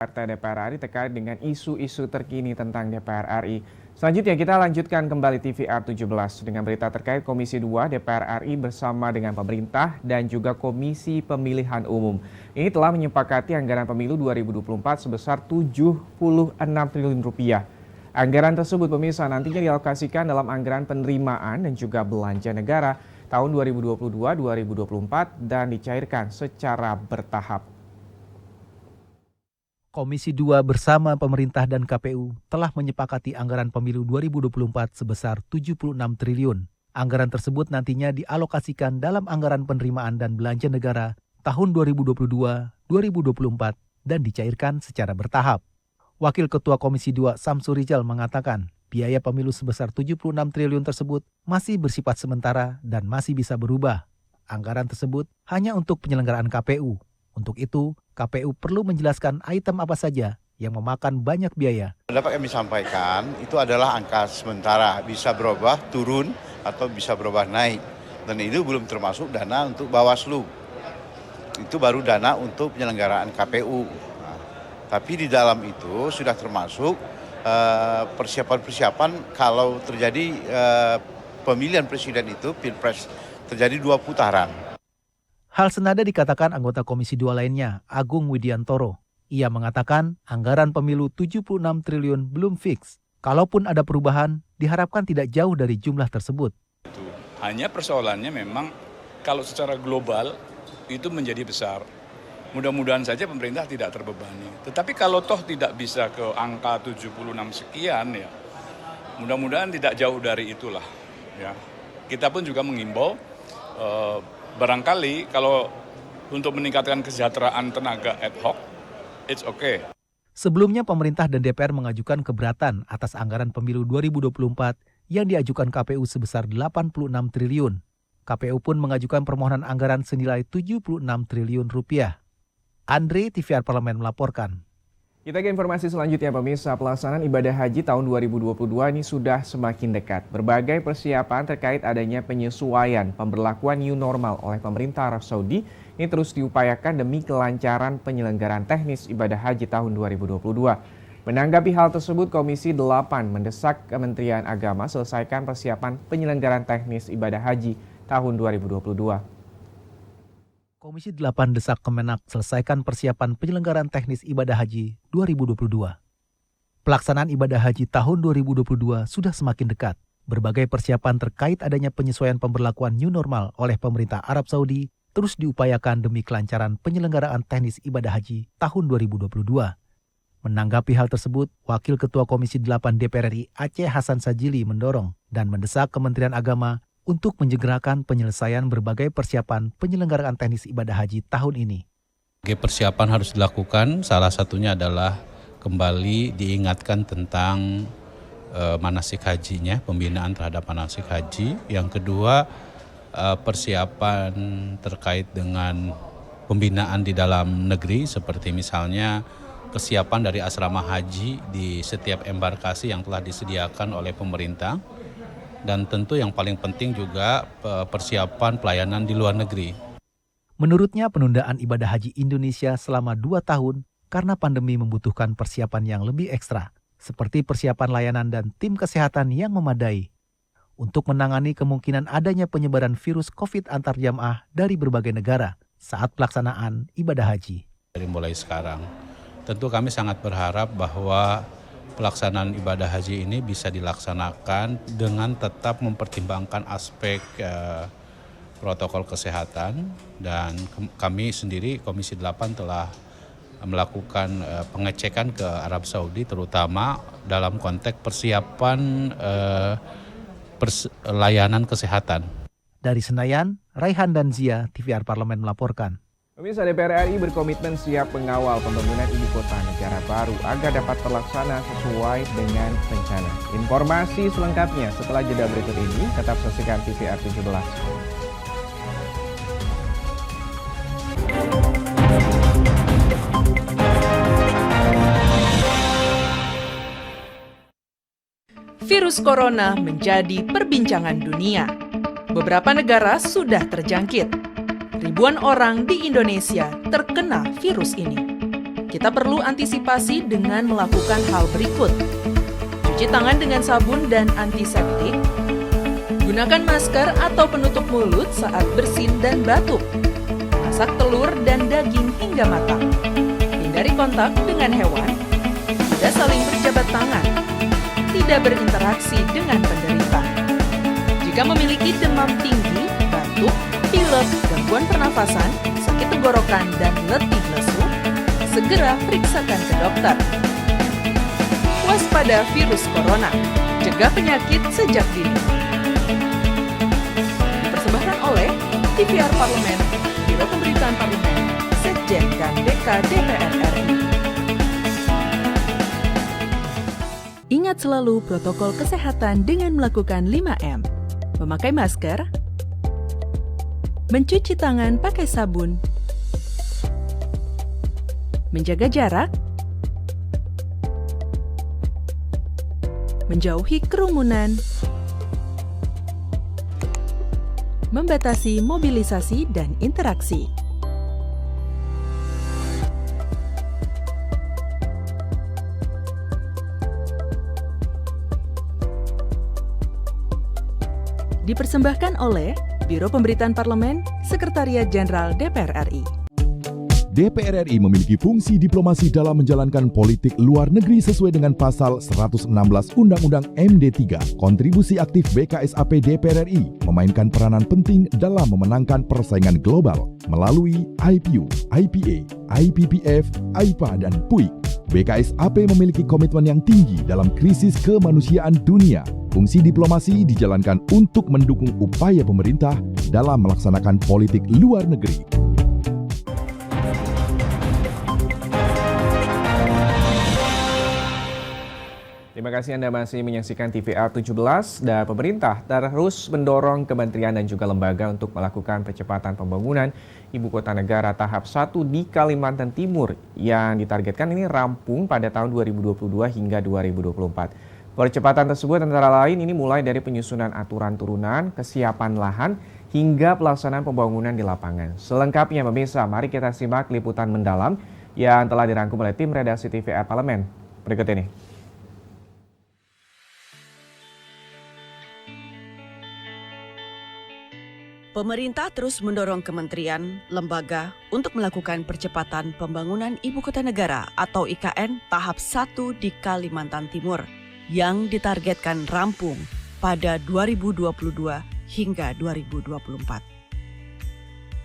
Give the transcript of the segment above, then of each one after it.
Partai DPR RI terkait dengan isu-isu terkini tentang DPR RI. Selanjutnya kita lanjutkan kembali TVR 17 dengan berita terkait Komisi 2 DPR RI bersama dengan pemerintah dan juga Komisi Pemilihan Umum. Ini telah menyepakati anggaran pemilu 2024 sebesar 76 triliun rupiah. Anggaran tersebut pemirsa nantinya dialokasikan dalam anggaran penerimaan dan juga belanja negara tahun 2022-2024 dan dicairkan secara bertahap. Komisi 2 bersama pemerintah dan KPU telah menyepakati anggaran pemilu 2024 sebesar 76 triliun. Anggaran tersebut nantinya dialokasikan dalam anggaran penerimaan dan belanja negara tahun 2022-2024 dan dicairkan secara bertahap. Wakil Ketua Komisi 2 Samsur Rijal mengatakan, biaya pemilu sebesar 76 triliun tersebut masih bersifat sementara dan masih bisa berubah. Anggaran tersebut hanya untuk penyelenggaraan KPU. Untuk itu, KPU perlu menjelaskan item apa saja yang memakan banyak biaya. Dapat kami sampaikan, itu adalah angka sementara, bisa berubah turun atau bisa berubah naik. Dan itu belum termasuk dana untuk Bawaslu. Itu baru dana untuk penyelenggaraan KPU. Nah, tapi di dalam itu sudah termasuk persiapan-persiapan kalau terjadi pemilihan presiden itu, Pilpres, terjadi 2 putaran. Hal senada dikatakan anggota Komisi 2 lainnya, Agung Widiantoro. Ia mengatakan anggaran pemilu 76 triliun belum fix. Kalaupun ada perubahan, diharapkan tidak jauh dari jumlah tersebut. Hanya persoalannya memang kalau secara global itu menjadi besar. Mudah-mudahan saja pemerintah tidak terbebani. Tetapi kalau toh tidak bisa ke angka 76 sekian ya, mudah-mudahan tidak jauh dari itulah. Ya. Kita pun juga mengimbau barangkali kalau untuk meningkatkan kesejahteraan tenaga ad hoc, it's okay. Sebelumnya pemerintah dan DPR mengajukan keberatan atas anggaran pemilu 2024 yang diajukan KPU sebesar 86 triliun. KPU pun mengajukan permohonan anggaran senilai 76 triliun rupiah. Andre, TVR Parlemen melaporkan. Kita ke informasi selanjutnya pemirsa, pelaksanaan ibadah haji tahun 2022 ini sudah semakin dekat. Berbagai persiapan terkait adanya penyesuaian pemberlakuan new normal oleh pemerintah Arab Saudi ini terus diupayakan demi kelancaran penyelenggaraan teknis ibadah haji tahun 2022. Menanggapi hal tersebut, Komisi 8 mendesak Kementerian Agama selesaikan persiapan penyelenggaraan teknis ibadah haji tahun 2022. Komisi 8 desak Kemenak selesaikan persiapan penyelenggaraan teknis ibadah haji 2022. Pelaksanaan ibadah haji tahun 2022 sudah semakin dekat. Berbagai persiapan terkait adanya penyesuaian pemberlakuan new normal oleh pemerintah Arab Saudi terus diupayakan demi kelancaran penyelenggaraan teknis ibadah haji tahun 2022. Menanggapi hal tersebut, Wakil Ketua Komisi 8 DPR RI Aceh Hasan Sajili mendorong dan mendesak Kementerian Agama untuk menyegerakan penyelesaian berbagai persiapan penyelenggaraan teknis ibadah haji tahun ini. Persiapan harus dilakukan, salah satunya adalah kembali diingatkan tentang manasik hajinya, pembinaan terhadap manasik haji. Yang kedua, persiapan terkait dengan pembinaan di dalam negeri, seperti misalnya kesiapan dari asrama haji di setiap embarkasi yang telah disediakan oleh pemerintah. Dan tentu yang paling penting juga persiapan pelayanan di luar negeri. Menurutnya penundaan ibadah haji Indonesia selama 2 tahun karena pandemi membutuhkan persiapan yang lebih ekstra, seperti persiapan layanan dan tim kesehatan yang memadai, untuk menangani kemungkinan adanya penyebaran virus COVID antar jamaah dari berbagai negara saat pelaksanaan ibadah haji. Dari mulai sekarang, tentu kami sangat berharap bahwa pelaksanaan ibadah haji ini bisa dilaksanakan dengan tetap mempertimbangkan aspek protokol kesehatan, dan kami sendiri Komisi 8 telah melakukan pengecekan ke Arab Saudi terutama dalam konteks persiapan layanan kesehatan. Dari Senayan, Raihan dan Zia, TVR Parlemen melaporkan. Pemirsa, DPR RI berkomitmen siap mengawal pembangunan ibu kota negara baru agar dapat terlaksana sesuai dengan rencana. Informasi selengkapnya setelah jeda berikut ini, tetap saksikan TVR 17. Virus corona menjadi perbincangan dunia. Beberapa negara sudah terjangkit. Ribuan orang di Indonesia terkena virus ini. kita perlu antisipasi dengan melakukan hal berikut. Cuci tangan dengan sabun dan antiseptik. Gunakan masker atau penutup mulut saat bersin dan batuk. Masak telur dan daging hingga matang. Hindari kontak dengan hewan. Tidak saling berjabat tangan. Tidak berinteraksi dengan penderita. Jika memiliki demam tinggi, batuk, pilek, gangguan pernafasan, sakit tenggorokan, dan letih lesu, segera periksakan ke dokter. Waspada virus corona, cegah penyakit sejak dini. Dipersembahkan oleh TVR Parlemen, Biro Pemberitaan Parlemen, Sekjen dan DK DPR RI. Ingat selalu protokol kesehatan dengan melakukan 5M. Memakai masker, mencuci tangan pakai sabun, menjaga jarak, menjauhi kerumunan, membatasi mobilisasi dan interaksi. Dipersembahkan oleh Biro Pemberitaan Parlemen, Sekretariat Jenderal DPR RI. DPR RI memiliki fungsi diplomasi dalam menjalankan politik luar negeri sesuai dengan pasal 116 Undang-Undang MD3. Kontribusi aktif BKSAP DPR RI memainkan peranan penting dalam memenangkan persaingan global melalui IPU, IPA, IPPF, AIPA, dan PUIK. BKSAP memiliki komitmen yang tinggi dalam krisis kemanusiaan dunia. Fungsi diplomasi dijalankan untuk mendukung upaya pemerintah dalam melaksanakan politik luar negeri. Terima kasih Anda masih menyaksikan TVR 17 dan pemerintah terus mendorong kementerian dan juga lembaga untuk melakukan percepatan pembangunan Ibu Kota Negara tahap 1 di Kalimantan Timur yang ditargetkan ini rampung pada tahun 2022 hingga 2024. Percepatan tersebut antara lain ini mulai dari penyusunan aturan turunan, kesiapan lahan, hingga pelaksanaan pembangunan di lapangan. Selengkapnya pemirsa, mari kita simak liputan mendalam yang telah dirangkum oleh tim redaksi TVR Parlemen. Berikut ini. Pemerintah terus mendorong kementerian, lembaga untuk melakukan percepatan pembangunan Ibu Kota Negara atau IKN tahap 1 di Kalimantan Timur yang ditargetkan rampung pada 2022 hingga 2024.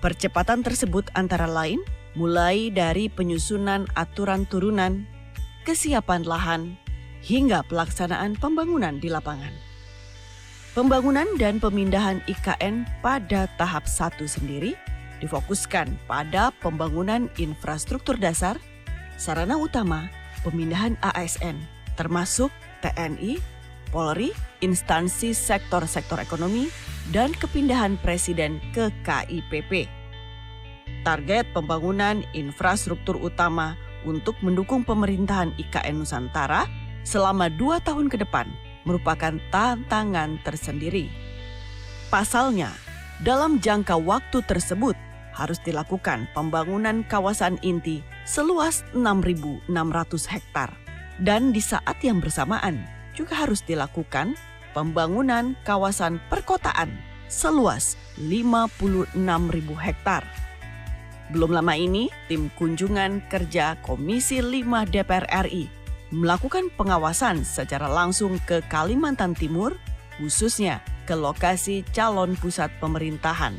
Percepatan tersebut antara lain mulai dari penyusunan aturan turunan, kesiapan lahan, hingga pelaksanaan pembangunan di lapangan. Pembangunan dan pemindahan IKN pada tahap 1 sendiri difokuskan pada pembangunan infrastruktur dasar, sarana utama, pemindahan ASN, termasuk TNI, Polri, instansi sektor-sektor ekonomi, dan kepindahan Presiden ke KIPP. Target pembangunan infrastruktur utama untuk mendukung pemerintahan IKN Nusantara selama 2 tahun ke depan merupakan tantangan tersendiri. Pasalnya, dalam jangka waktu tersebut harus dilakukan pembangunan kawasan inti seluas 6.600 hektar. Dan di saat yang bersamaan juga harus dilakukan pembangunan kawasan perkotaan seluas 56.000 hektar. Belum lama ini, tim kunjungan kerja Komisi 5 DPR RI melakukan pengawasan secara langsung ke Kalimantan Timur, khususnya ke lokasi calon pusat pemerintahan,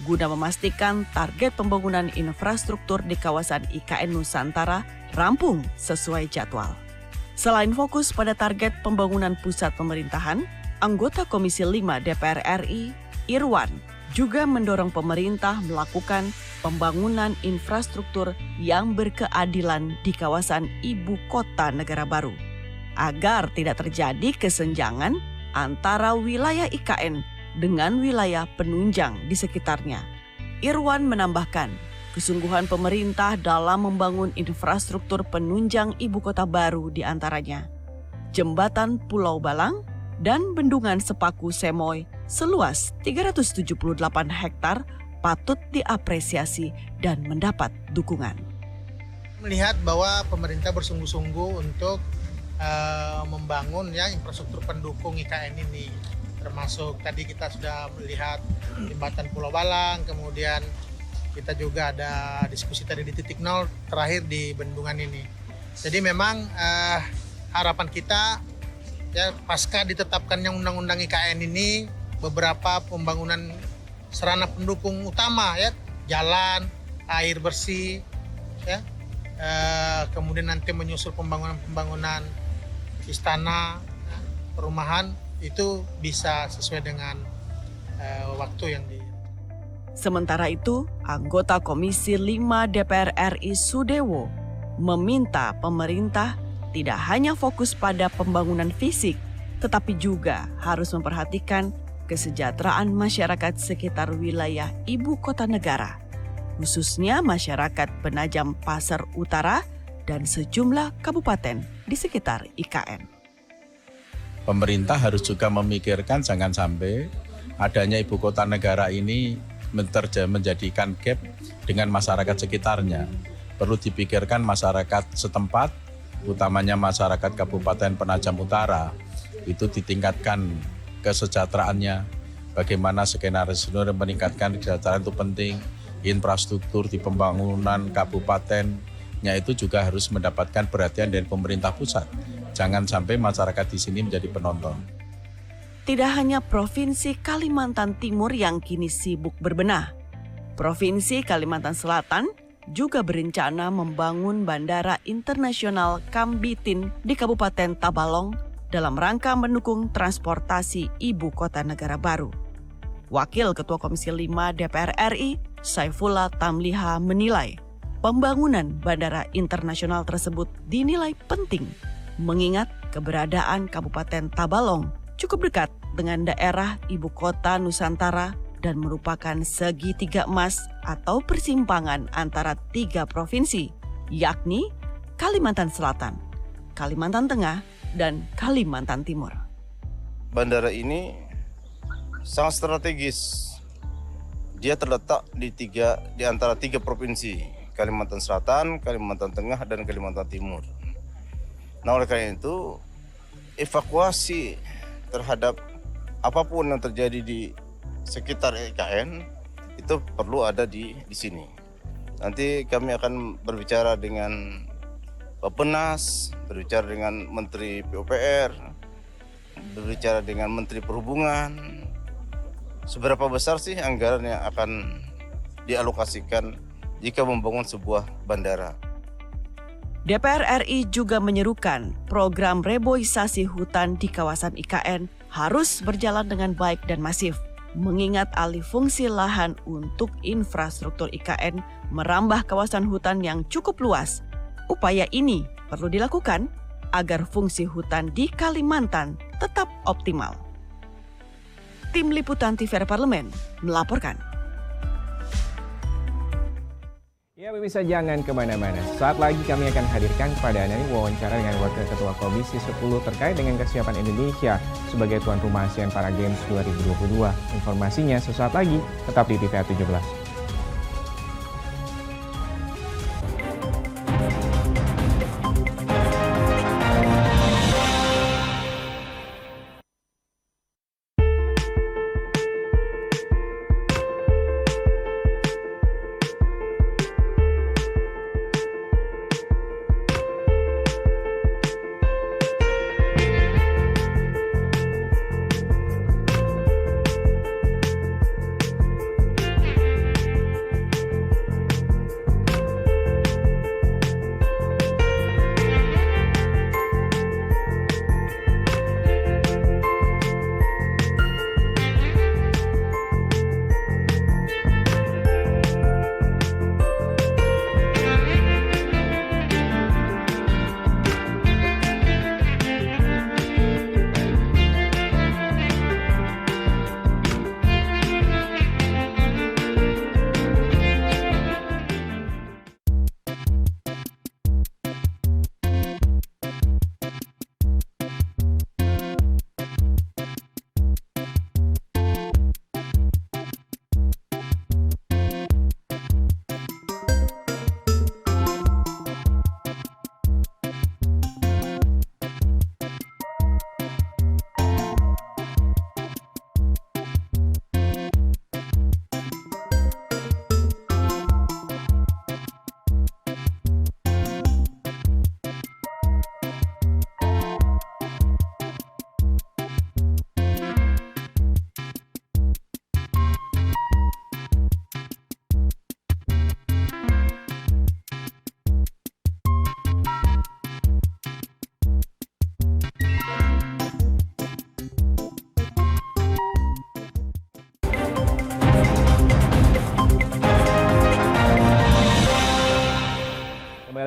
guna memastikan target pembangunan infrastruktur di kawasan IKN Nusantara rampung sesuai jadwal. Selain fokus pada target pembangunan pusat pemerintahan, anggota Komisi 5 DPR RI, Irwan, juga mendorong pemerintah melakukan pembangunan infrastruktur yang berkeadilan di kawasan Ibu Kota Negara baru, agar tidak terjadi kesenjangan antara wilayah IKN dengan wilayah penunjang di sekitarnya. Irwan menambahkan, kesungguhan pemerintah dalam membangun infrastruktur penunjang Ibu Kota baru diantaranya Jembatan Pulau Balang dan Bendungan Sepaku Semoy seluas 378 hektar patut diapresiasi dan mendapat dukungan. melihat bahwa pemerintah bersungguh-sungguh untuk membangun ya infrastruktur pendukung IKN ini, termasuk tadi kita sudah melihat jembatan Pulau Balang, kemudian kita juga ada diskusi tadi di titik nol, terakhir di bendungan ini. Jadi memang harapan kita ya pasca ditetapkannya undang-undang IKN ini, beberapa pembangunan sarana pendukung utama ya, jalan, air bersih ya, kemudian nanti menyusul pembangunan istana, perumahan itu bisa sesuai dengan waktu yang di. Sementara itu, anggota Komisi 5 DPR RI Sudewo meminta pemerintah tidak hanya fokus pada pembangunan fisik, tetapi juga harus memperhatikan kesejahteraan masyarakat sekitar wilayah ibu kota negara, khususnya masyarakat Penajam Pasar Utara dan sejumlah kabupaten di sekitar IKN. Pemerintah harus juga memikirkan jangan sampai adanya ibu kota negara ini menjadikan gap dengan masyarakat sekitarnya. Perlu dipikirkan masyarakat setempat, utamanya masyarakat Kabupaten Penajam Utara, itu ditingkatkan kesejahteraannya. Bagaimana skenario meningkatkan kesejahteraan itu penting. Infrastruktur di pembangunan kabupatennya itu juga harus mendapatkan perhatian dari pemerintah pusat. Jangan sampai masyarakat di sini menjadi penonton. Tidak hanya Provinsi Kalimantan Timur yang kini sibuk berbenah. Provinsi Kalimantan Selatan juga berencana membangun Bandara Internasional Kambitin di Kabupaten Tabalong dalam rangka mendukung transportasi ibu kota negara baru. Wakil Ketua Komisi 5 DPR RI, Saifullah Tamliha menilai pembangunan Bandara Internasional tersebut dinilai penting mengingat keberadaan Kabupaten Tabalong cukup dekat dengan daerah ibu kota Nusantara dan merupakan segitiga emas atau persimpangan antara 3 provinsi, yakni Kalimantan Selatan, Kalimantan Tengah, dan Kalimantan Timur. Bandara ini sangat strategis. Dia terletak di antara 3 provinsi, Kalimantan Selatan, Kalimantan Tengah, dan Kalimantan Timur. Nah, oleh karena itu, evakuasi terhadap apapun yang terjadi di sekitar IKN itu perlu ada di sini. Nanti kami akan berbicara dengan Bappenas, berbicara dengan Menteri PUPR, berbicara dengan Menteri Perhubungan. Seberapa besar sih anggaran yang akan dialokasikan jika membangun sebuah bandara? DPR RI juga menyerukan program reboisasi hutan di kawasan IKN harus berjalan dengan baik dan masif, mengingat alih fungsi lahan untuk infrastruktur IKN merambah kawasan hutan yang cukup luas. Upaya ini perlu dilakukan agar fungsi hutan di Kalimantan tetap optimal. Tim Liputan TVRI Parlemen melaporkan. Ya, pemirsa jangan kemana-mana. Saat lagi kami akan hadirkan kepada Anda wawancara dengan Wakil Ketua Komisi 10 terkait dengan kesiapan Indonesia sebagai tuan rumah ASEAN Para Games 2022. Informasinya sesaat lagi, tetap di TVRI 17.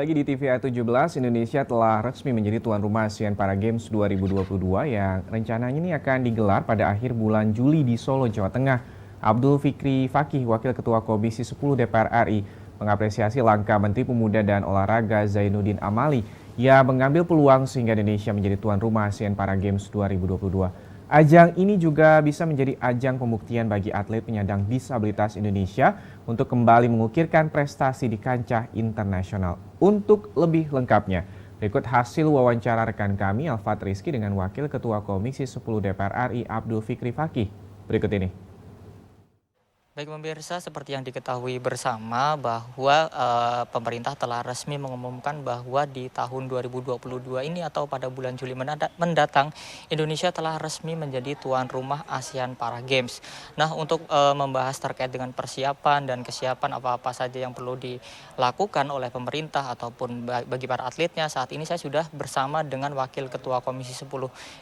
lagi di TVA 17, Indonesia telah resmi menjadi tuan rumah ASEAN Para Games 2022 yang rencananya ini akan digelar pada akhir bulan Juli di Solo, Jawa Tengah. Abdul Fikri Fakih, Wakil Ketua Komisi 10 DPR RI, mengapresiasi langkah Menteri Pemuda dan Olahraga Zainuddin Amali yang mengambil peluang sehingga Indonesia menjadi tuan rumah ASEAN Para Games 2022. Ajang ini juga bisa menjadi ajang pembuktian bagi atlet penyandang disabilitas Indonesia untuk kembali mengukirkan prestasi di kancah internasional. Untuk lebih lengkapnya, berikut hasil wawancara rekan kami Alfat Rizky dengan Wakil Ketua Komisi 10 DPR RI Abdul Fikri Fakih. Berikut ini. Baik pemirsa, seperti yang diketahui bersama bahwa pemerintah telah resmi mengumumkan bahwa di tahun 2022 ini atau pada bulan Juli mendatang, Indonesia telah resmi menjadi tuan rumah ASEAN Para Games. Nah, untuk membahas terkait dengan persiapan dan kesiapan apa-apa saja yang perlu dilakukan oleh pemerintah ataupun bagi para atletnya, saat ini saya sudah bersama dengan Wakil Ketua Komisi 10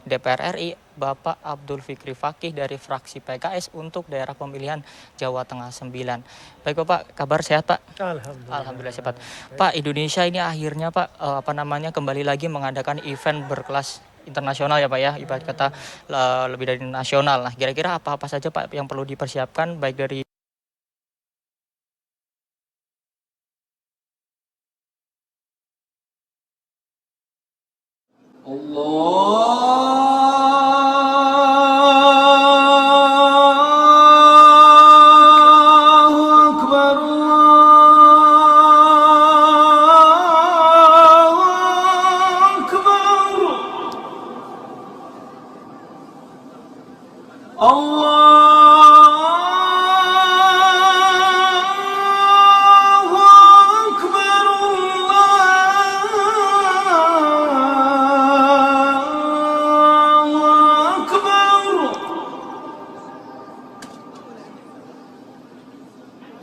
DPR RI, Bapak Abdul Fikri Fakih dari fraksi PKS untuk daerah pemilihan Jawa Tengah 9. Baik Bapak, kabar sehat Pak? Alhamdulillah sehat. Pak, Indonesia ini akhirnya Pak kembali lagi mengadakan event berkelas internasional ya Pak ya, ibarat kata lebih dari nasional. Nah, kira-kira apa-apa saja Pak yang perlu dipersiapkan baik dari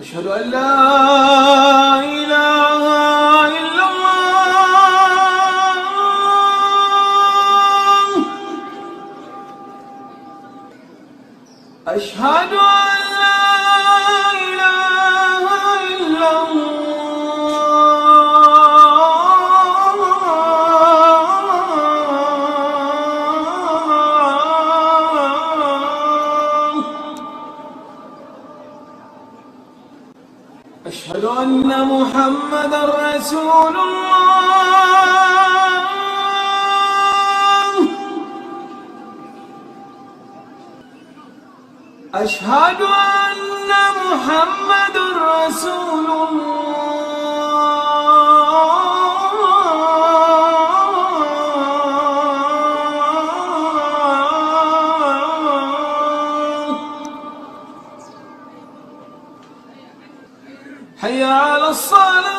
Asyhadu an la ilaha illallah. Asyhadu an la ilaha illallah. Asyhadu anna Muhammadar Rasulullah. Asyhadu anna Muhammadar Rasulullah. Hayya 'alas salah.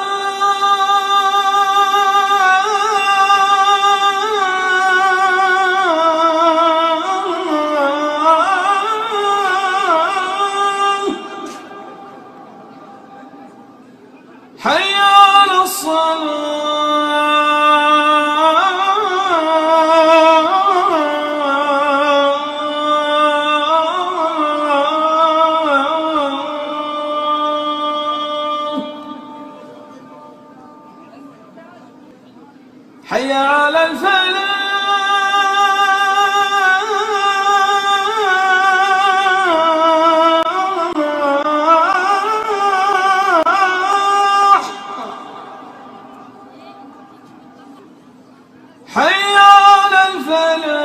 Hayya 'alas salah. Hayya 'alal falah. حي على الفلاح.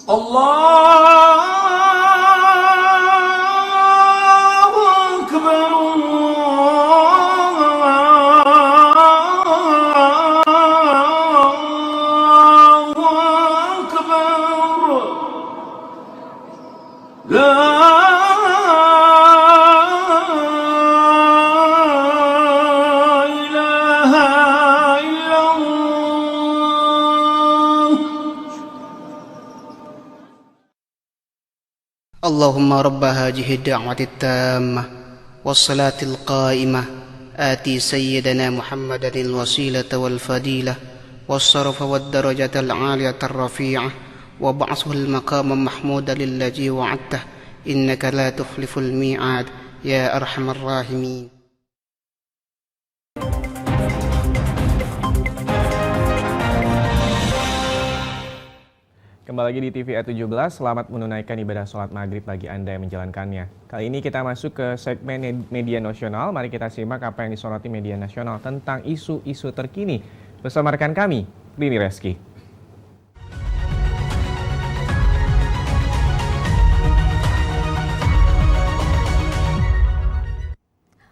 الله أكبر. لا إله إلا الله. اللهم رب هذه الدعوة التامة والصلاة القائمة آتي سيدنا محمدا الوسيلة والفضيلة والشرف والدرجة العالية الرفيعة وابعثه المقام المحمود الذي وعدته إنك لا تخلف الميعاد يا أرحم الراحمين. Kembali lagi di TVR 17, selamat menunaikan ibadah sholat maghrib bagi Anda yang menjalankannya. Kali ini kita masuk ke segmen media nasional. Mari kita simak apa yang disoroti media nasional tentang isu-isu terkini. Bersama rekan kami, Rini Reski.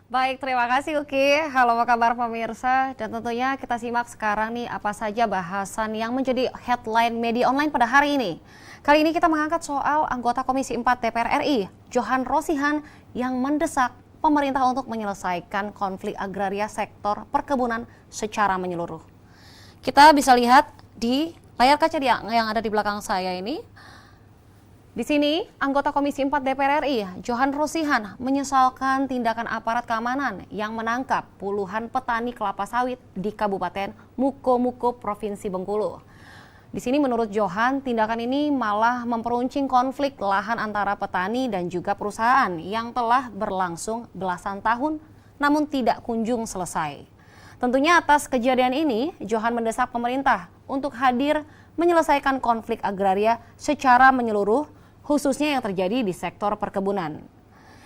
Baik, terima kasih Uki. Halo, apa kabar pemirsa? Dan tentunya kita simak sekarang nih apa saja bahasan yang menjadi headline media online pada hari ini. Kali ini kita mengangkat soal anggota Komisi 4 DPR RI, Johan Rosihan, yang mendesak pemerintah untuk menyelesaikan konflik agraria sektor perkebunan secara menyeluruh. Kita bisa lihat di layar kaca yang ada di belakang saya ini. Di sini, anggota Komisi 4 DPR RI, Johan Rosihan, menyesalkan tindakan aparat keamanan yang menangkap puluhan petani kelapa sawit di Kabupaten Muko-Muko, Provinsi Bengkulu. Di sini menurut Johan, tindakan ini malah memperuncing konflik lahan antara petani dan juga perusahaan yang telah berlangsung belasan tahun namun tidak kunjung selesai. Tentunya atas kejadian ini, Johan mendesak pemerintah untuk hadir menyelesaikan konflik agraria secara menyeluruh, khususnya yang terjadi di sektor perkebunan.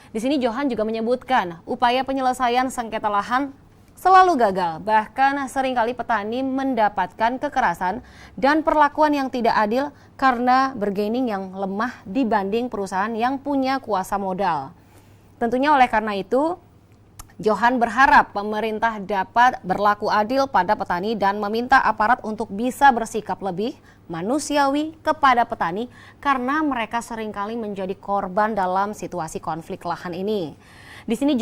Di sini Johan juga menyebutkan upaya penyelesaian sengketa lahan selalu gagal, bahkan seringkali petani mendapatkan kekerasan dan perlakuan yang tidak adil karena bargaining yang lemah dibanding perusahaan yang punya kuasa modal. Tentunya oleh karena itu, Johan berharap pemerintah dapat berlaku adil pada petani dan meminta aparat untuk bisa bersikap lebih manusiawi kepada petani karena mereka seringkali menjadi korban dalam situasi konflik lahan ini. Di sini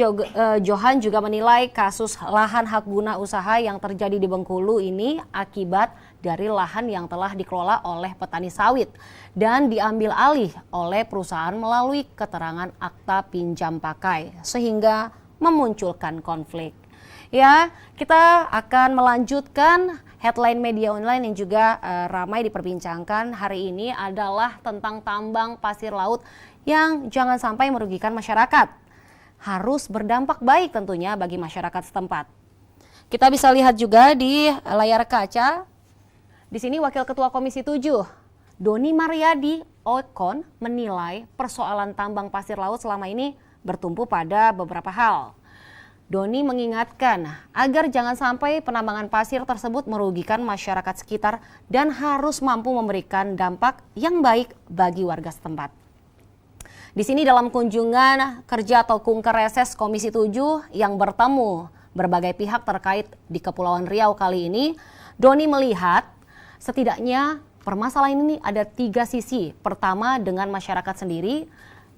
Johan juga menilai kasus lahan hak guna usaha yang terjadi di Bengkulu ini akibat dari lahan yang telah dikelola oleh petani sawit dan diambil alih oleh perusahaan melalui keterangan akta pinjam pakai sehingga memunculkan konflik. Ya, kita akan melanjutkan headline media online yang juga ramai diperbincangkan hari ini adalah tentang tambang pasir laut yang jangan sampai merugikan masyarakat. Harus berdampak baik tentunya bagi masyarakat setempat. Kita bisa lihat juga di layar kaca. Di sini Wakil Ketua Komisi 7, Doni Mariadi Okon, menilai persoalan tambang pasir laut selama ini bertumpu pada beberapa hal. Doni mengingatkan agar jangan sampai penambangan pasir tersebut merugikan masyarakat sekitar dan harus mampu memberikan dampak yang baik bagi warga setempat. Di sini dalam kunjungan kerja atau Kunker Reses Komisi 7 yang bertemu berbagai pihak terkait di Kepulauan Riau kali ini, Doni melihat setidaknya permasalahan ini ada 3 sisi. Pertama dengan masyarakat sendiri,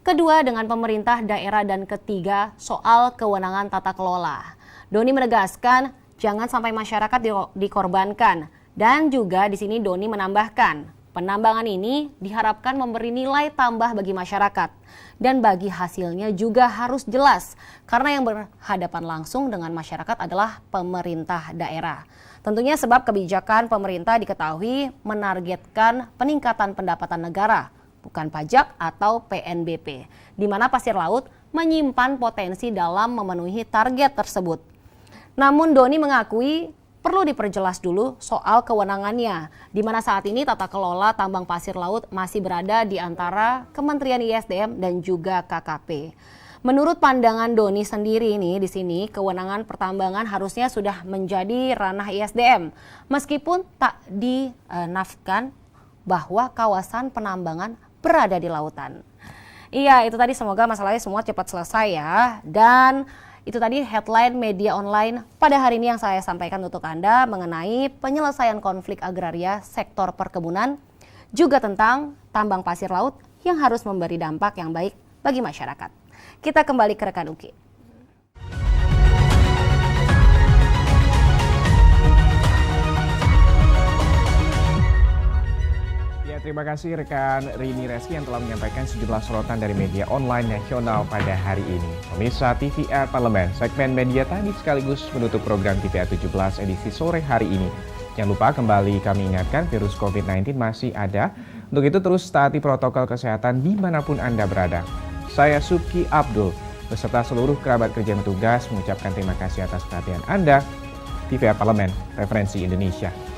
kedua dengan pemerintah daerah, dan ketiga soal kewenangan tata kelola. Doni menegaskan jangan sampai masyarakat dikorbankan, dan juga di sini Doni menambahkan penambangan ini diharapkan memberi nilai tambah bagi masyarakat dan bagi hasilnya juga harus jelas karena yang berhadapan langsung dengan masyarakat adalah pemerintah daerah. Tentunya sebab kebijakan pemerintah diketahui menargetkan peningkatan pendapatan negara, bukan pajak atau PNBP, di mana pasir laut menyimpan potensi dalam memenuhi target tersebut. Namun Doni mengakui perlu diperjelas dulu soal kewenangannya, di mana saat ini tata kelola tambang pasir laut masih berada di antara Kementerian ISDM dan juga KKP. Menurut pandangan Doni sendiri ini di sini kewenangan pertambangan harusnya sudah menjadi ranah ISDM, meskipun tak dinafkan bahwa kawasan penambangan berada di lautan. Iya, itu tadi, semoga masalahnya semua cepat selesai ya. Dan itu tadi headline media online pada hari ini yang saya sampaikan untuk Anda mengenai penyelesaian konflik agraria sektor perkebunan, juga tentang tambang pasir laut yang harus memberi dampak yang baik bagi masyarakat. Kita kembali ke rekan Uki. terima kasih rekan Rini Reski yang telah menyampaikan sejumlah sorotan dari media online nasional pada hari ini. Pemirsa TVR Parlemen, segmen media tadi sekaligus menutup program TVR 17 edisi sore hari ini. Jangan lupa kembali kami ingatkan virus COVID-19 masih ada. Untuk itu terus taati protokol kesehatan dimanapun Anda berada. Saya Subki Abdul, beserta seluruh kerabat kerja yang bertugas mengucapkan terima kasih atas perhatian Anda. TVR Parlemen, referensi Indonesia.